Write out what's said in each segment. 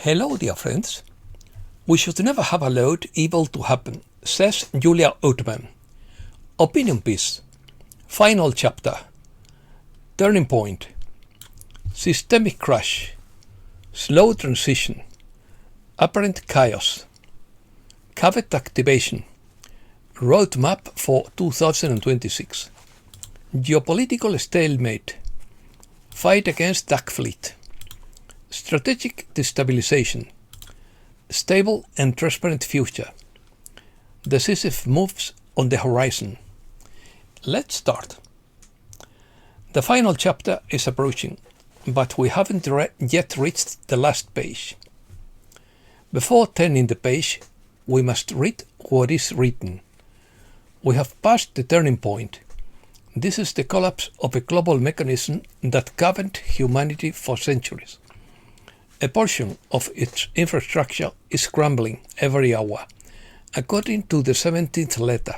Hello, dear friends. We should never have allowed evil to happen, says Julia Oatman. Opinion piece. Final chapter. Turning point. Systemic crash. Slow transition. Apparent chaos. Covert activation. Roadmap for 2026. Geopolitical stalemate. Fight against dark fleet. Strategic destabilisation. Stable and transparent future. Decisive moves on the horizon. Let's start. The final chapter is approaching, but we haven't yet reached the last page. Before turning the page, we must read what is written. We have passed the turning point. This is the collapse of a global mechanism that governed humanity for centuries. A portion of its infrastructure is crumbling every hour, according to the 17th letter.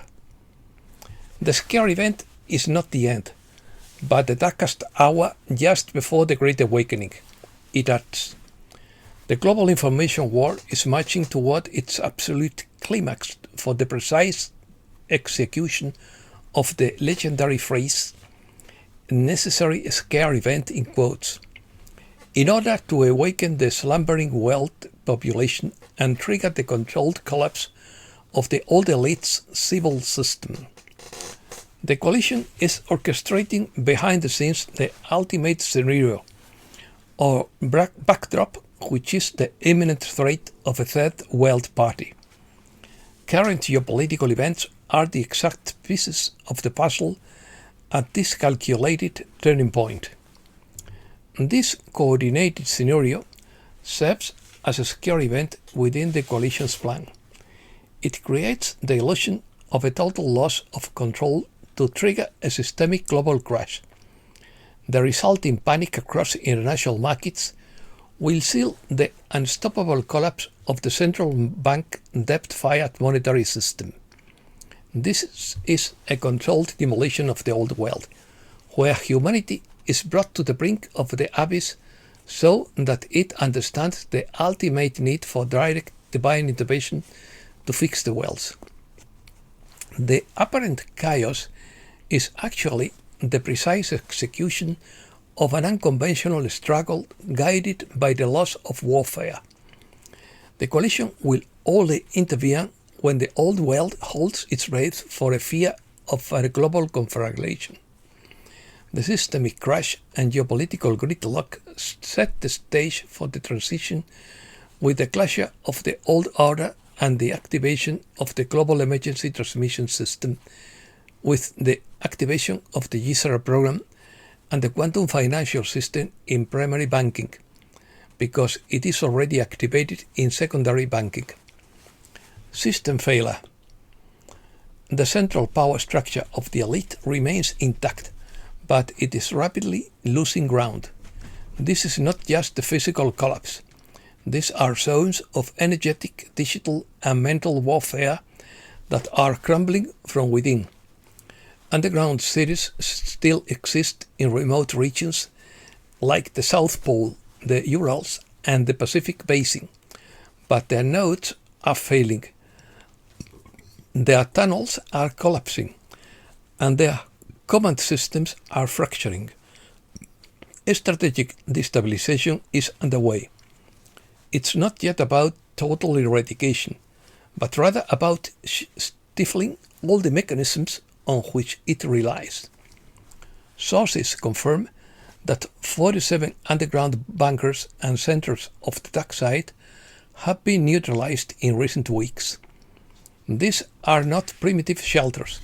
The scare event is not the end, but the darkest hour just before the Great Awakening. It adds, the global information war is marching toward its absolute climax for the precise execution of the legendary phrase, necessary scare event in quotes, in order to awaken the slumbering world population and trigger the controlled collapse of the old elite's civil system. The coalition is orchestrating behind the scenes the ultimate scenario, or backdrop, which is the imminent threat of a third world party. Current geopolitical events are the exact pieces of the puzzle at this calculated turning point. This coordinated scenario serves as a scare event within the coalition's plan. It creates the illusion of a total loss of control to trigger a systemic global crash. The resulting panic across international markets will seal the unstoppable collapse of the central bank debt-fiat monetary system. This is a controlled demolition of the old world, where humanity is brought to the brink of the abyss so that it understands the ultimate need for direct divine intervention to fix the world. The apparent chaos is actually the precise execution of an unconventional struggle guided by the laws of warfare. The coalition will only intervene when the old world holds its breath for a fear of a global conflagration. The systemic crash and geopolitical gridlock set the stage for the transition with the clash of the old order and the activation of the global emergency transmission system, with the activation of the GSR program and the quantum financial system in primary banking, because it is already activated in secondary banking. System failure. The central power structure of the elite remains intact, but it is rapidly losing ground. This is not just a physical collapse. These are zones of energetic, digital, and mental warfare that are crumbling from within. Underground cities still exist in remote regions like the South Pole, the Urals, and the Pacific Basin, but their nodes are failing. Their tunnels are collapsing, and their command systems are fracturing. Strategic destabilisation is underway. It's not yet about total eradication, but rather about stifling all the mechanisms on which it relies. Sources confirm that 47 underground bunkers and centers of the dark side have been neutralized in recent weeks. These are not primitive shelters,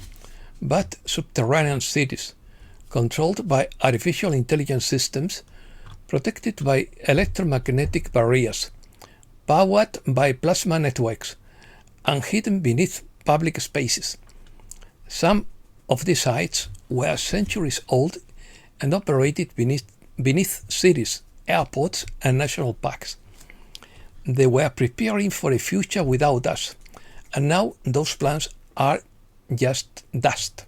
but subterranean cities, controlled by artificial intelligence systems, protected by electromagnetic barriers, powered by plasma networks, and hidden beneath public spaces. Some of these sites were centuries old and operated beneath cities, airports, and national parks. They were preparing for a future without us, and now those plans are just dust.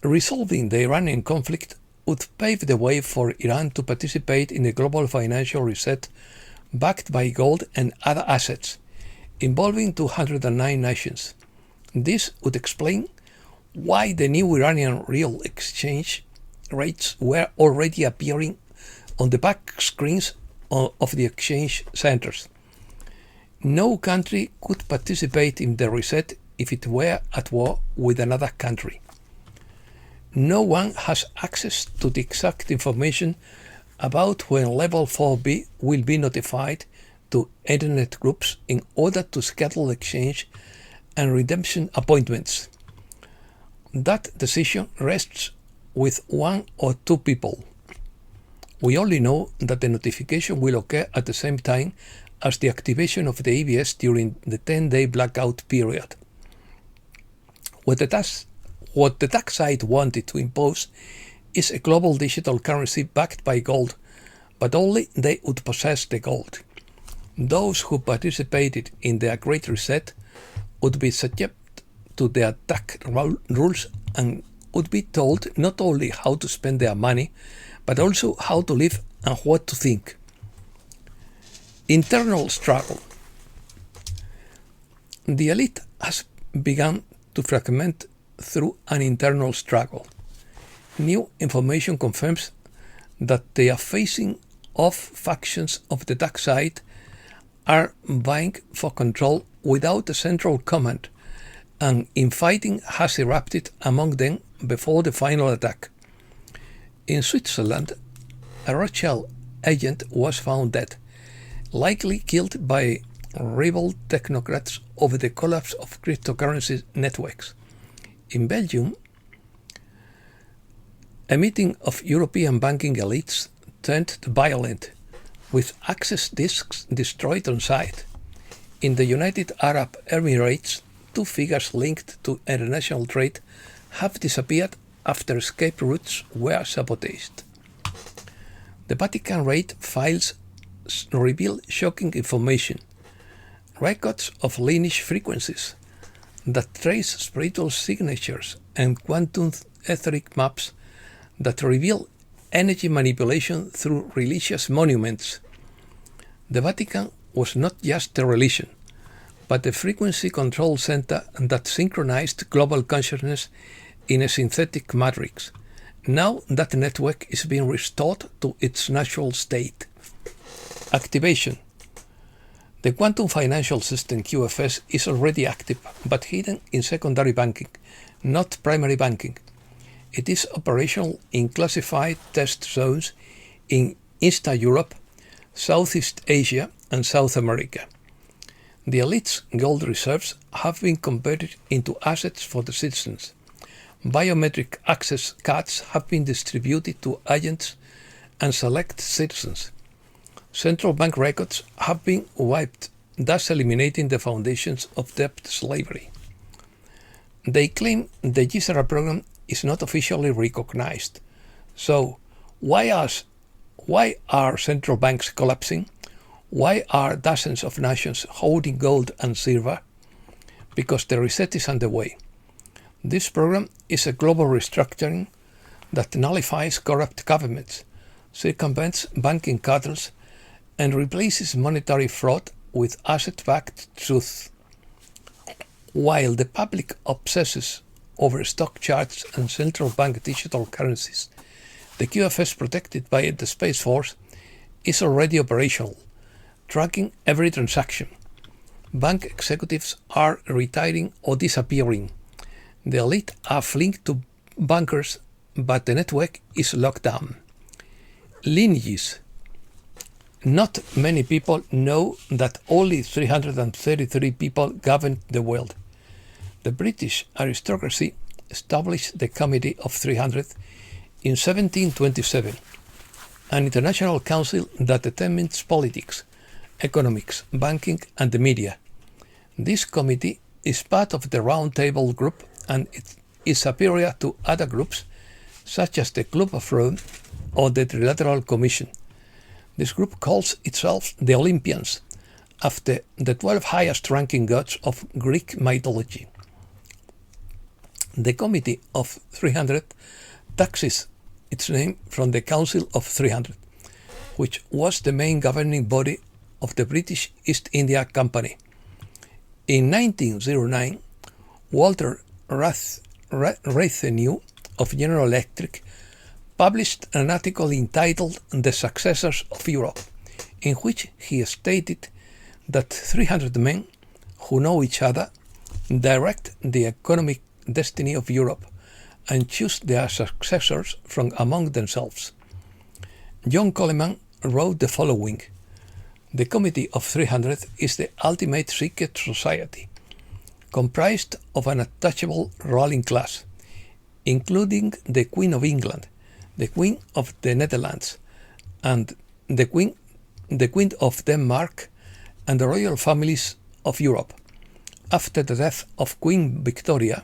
Resolving the Iranian conflict would pave the way for Iran to participate in a global financial reset backed by gold and other assets, involving 209 nations. This would explain why the new Iranian real exchange rates were already appearing on the back screens of the exchange centers. No country could participate in the reset if it were at war with another country. No one has access to the exact information about when Level 4B will be notified to Internet groups in order to schedule exchange and redemption appointments. That decision rests with one or two people. We only know that the notification will occur at the same time as the activation of the EBS during the 10-day blackout period. What the tax side wanted to impose is a global digital currency backed by gold, but only they would possess the gold. Those who participated in the Great Reset would be subject to the attack rules and would be told not only how to spend their money, but also how to live and what to think. Internal struggle. The elite has begun to fragment through an internal struggle. New information confirms that they are facing off factions of the dark side are vying for control without a central command, and infighting has erupted among them before the final attack. In Switzerland, a Rothschild agent was found dead, likely killed by rebel technocrats over the collapse of cryptocurrency networks. In Belgium, a meeting of European banking elites turned violent, with access disks destroyed on site. In the United Arab Emirates, two figures linked to international trade have disappeared after escape routes were sabotaged. The Vatican raid files reveal shocking information. Records of lineage frequencies that trace spiritual signatures and quantum etheric maps that reveal energy manipulation through religious monuments. The Vatican was not just a religion, but a frequency control center that synchronized global consciousness in a synthetic matrix. Now that network is being restored to its natural state. Activation. The quantum financial system QFS is already active, but hidden in secondary banking, not primary banking. It is operational in classified test zones in Eastern Europe, Southeast Asia, and South America. The elite's gold reserves have been converted into assets for the citizens. Biometric access cards have been distributed to agents and select citizens. Central bank records have been wiped, thus eliminating the foundations of debt slavery. They claim the GISERA program is not officially recognized. So, why are central banks collapsing? Why are dozens of nations holding gold and silver? Because the reset is underway. This program is a global restructuring that nullifies corrupt governments, circumvents banking cartels, and replaces monetary fraud with asset-backed truth. While the public obsesses over stock charts and central bank digital currencies, the QFS protected by the Space Force is already operational, tracking every transaction. Bank executives are retiring or disappearing. The elite are fleeing to bunkers, but the network is locked down. Lineages. Not many people know that only 333 people governed the world. The British aristocracy established the Committee of 300 in 1727, an international council that determines politics, economics, banking, and the media. This committee is part of the Round Table Group and it is superior to other groups such as the Club of Rome or the Trilateral Commission. This group calls itself the Olympians, after the 12 highest-ranking gods of Greek mythology. The Committee of 300 takes its name from the Council of 300, which was the main governing body of the British East India Company. In 1909, Walter Rathenow of General Electric published an article entitled The Successors of Europe, in which he stated that 300 men who know each other direct the economic destiny of Europe and choose their successors from among themselves. John Coleman wrote the following: "The Committee of 300 is the ultimate secret society, comprised of an untouchable ruling class, including the Queen of England, the Queen of the Netherlands, and the Queen of Denmark, and the royal families of Europe. After the death of Queen Victoria,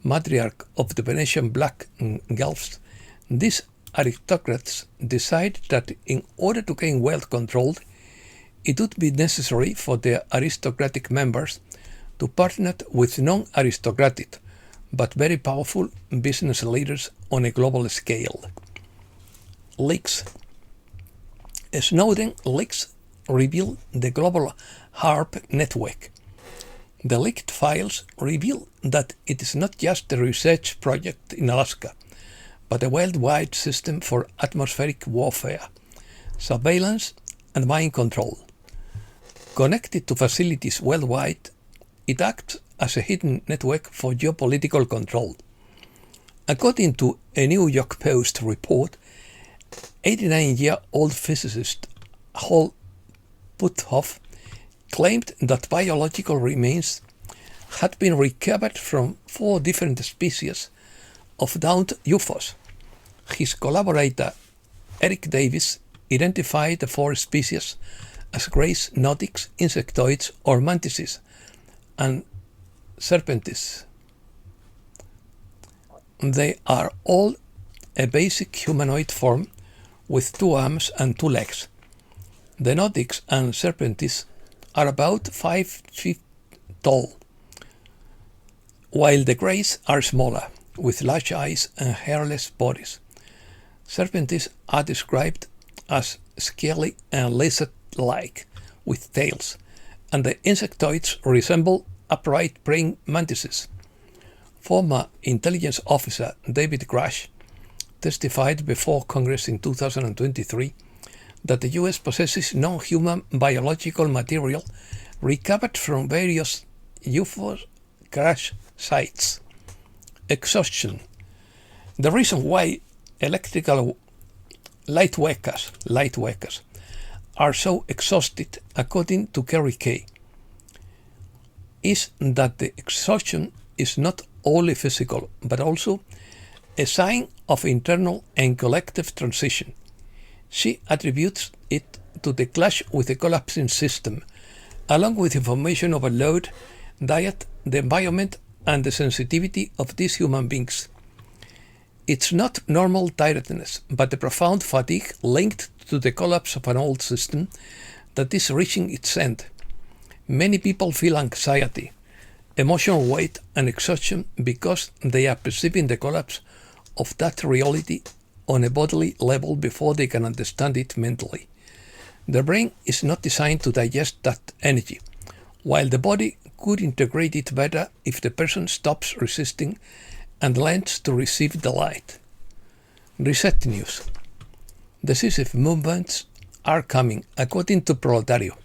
matriarch of the Venetian Black Guelphs, these aristocrats decide that in order to gain wealth control, it would be necessary for their aristocratic members to partner with non-aristocratic but very powerful business leaders on a global scale." Leaks. Snowden leaks reveal the global HARP network. The leaked files reveal that it is not just a research project in Alaska, but a worldwide system for atmospheric warfare, surveillance, and mind control. Connected to facilities worldwide, it acts as a hidden network for geopolitical control. According to a New York Post report, 89-year-old physicist Hal Puthoff claimed that biological remains had been recovered from 4 different species of downed UFOs. His collaborator Eric Davis identified the 4 species as grays, notics, insectoids or mantises, and serpentes. They are all a basic humanoid form with 2 arms and 2 legs. The notics and serpentes are about 5 feet tall, while the greys are smaller, with large eyes and hairless bodies. Serpentes are described as scaly and lizard-like, with tails, and the insectoids resemble upright praying mantises. Former intelligence officer David Grush testified before Congress in 2023 that the U.S. possesses non-human biological material recovered from various UFO crash sites. Exhaustion. The reason why electrical light workers are so exhausted, according to Kerry Kay, is that the exhaustion is not only physical, but also a sign of internal and collective transition. She attributes it to the clash with the collapsing system, along with information overload, diet, the environment, and the sensitivity of these human beings. It's not normal tiredness, but the profound fatigue linked to the collapse of an old system that is reaching its end. Many people feel anxiety, emotional weight, and exhaustion because they are perceiving the collapse of that reality on a bodily level before they can understand it mentally. The brain is not designed to digest that energy, while the body could integrate it better if the person stops resisting and learns to receive the light. Reset news. Decisive movements are coming, according to Proletario.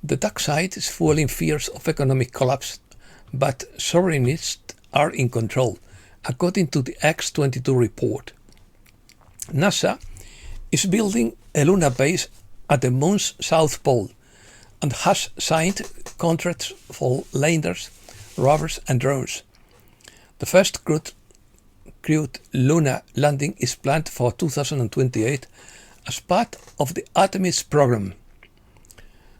The dark side is fueling fears of economic collapse, but sovereignists are in control, according to the X-22 report. NASA is building a lunar base at the moon's south pole and has signed contracts for landers, rovers, and drones. The first crewed lunar landing is planned for 2028 as part of the Artemis program.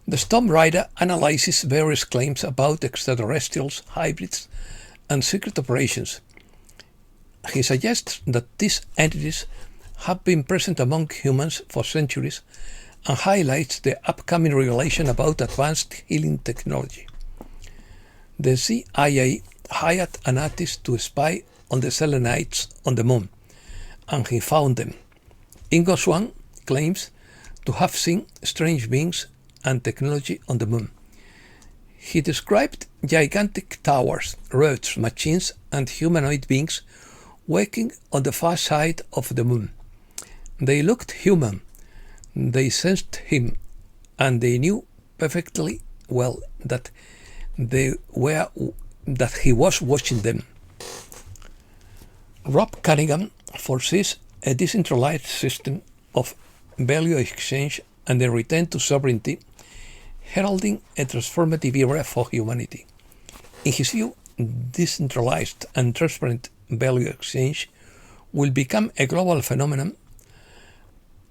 The Storm Rider analyzes various claims about extraterrestrials, hybrids, and secret operations. He suggests that these entities have been present among humans for centuries and highlights the upcoming revelation about advanced healing technology. The CIA hired an artist to spy on the Selenites on the moon, and he found them. Ingo Swann claims to have seen strange beings and technology on the moon. He described gigantic towers, roads, machines, and humanoid beings working on the far side of the moon. They looked human, they sensed him, and they knew perfectly well that he was watching them. Rob Cunningham foresees a decentralized system of value exchange and a return to sovereignty, heralding a transformative era for humanity. In his view, decentralized and transparent value exchange will become a global phenomenon,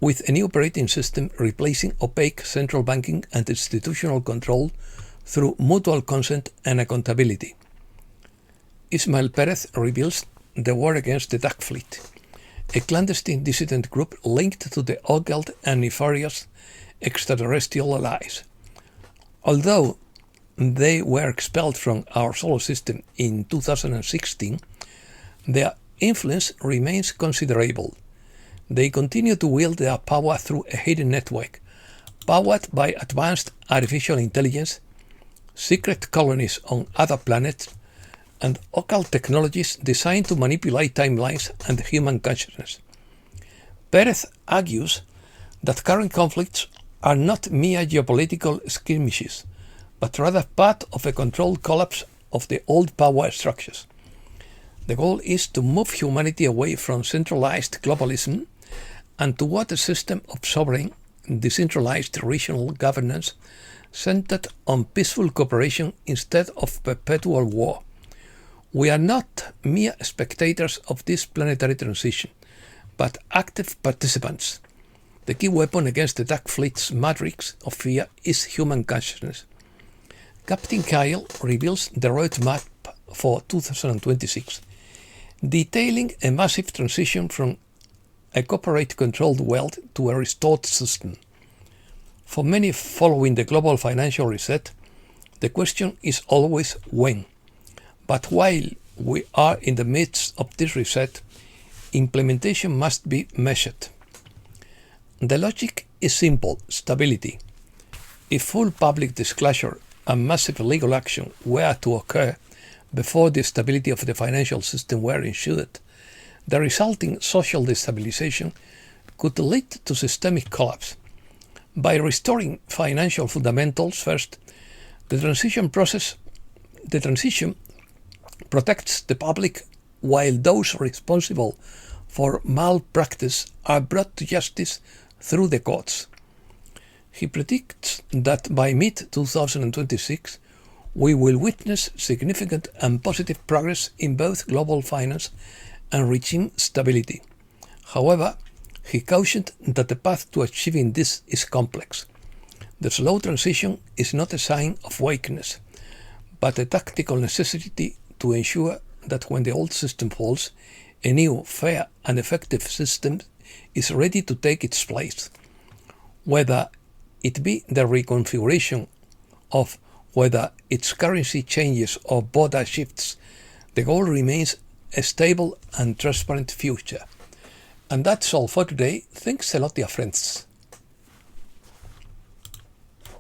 with a new operating system replacing opaque central banking and institutional control through mutual consent and accountability. Ismael Perez reveals the war against the Dark Fleet, a clandestine dissident group linked to the occult and nefarious extraterrestrial allies. Although they were expelled from our solar system in 2016, their influence remains considerable. They continue to wield their power through a hidden network, powered by advanced artificial intelligence, secret colonies on other planets, and occult technologies designed to manipulate timelines and human consciousness. Perez argues that current conflicts are not mere geopolitical skirmishes, but rather part of a controlled collapse of the old power structures. The goal is to move humanity away from centralized globalism and toward a system of sovereign, decentralized regional governance centered on peaceful cooperation instead of perpetual war. We are not mere spectators of this planetary transition, but active participants. The key weapon against the Dark Fleet's matrix of fear is human consciousness. Captain Kyle reveals the roadmap for 2026, detailing a massive transition from a corporate-controlled world to a restored system. For many following the global financial reset, the question is always when. But while we are in the midst of this reset, implementation must be measured. The logic is simple: stability. If full public disclosure and massive legal action were to occur before the stability of the financial system were ensured, the resulting social destabilisation could lead to systemic collapse. By restoring financial fundamentals first, the transition protects the public while those responsible for malpractice are brought to justice through the courts. He predicts that by mid-2026, we will witness significant and positive progress in both global finance and regime stability. However, he cautioned that the path to achieving this is complex. The slow transition is not a sign of weakness, but a tactical necessity to ensure that when the old system falls, a new, fair and effective system is ready to take its place. Whether it be the reconfiguration of whether its currency changes or border shifts, the goal remains a stable and transparent future. And that's all for today. Thanks a lot, dear friends.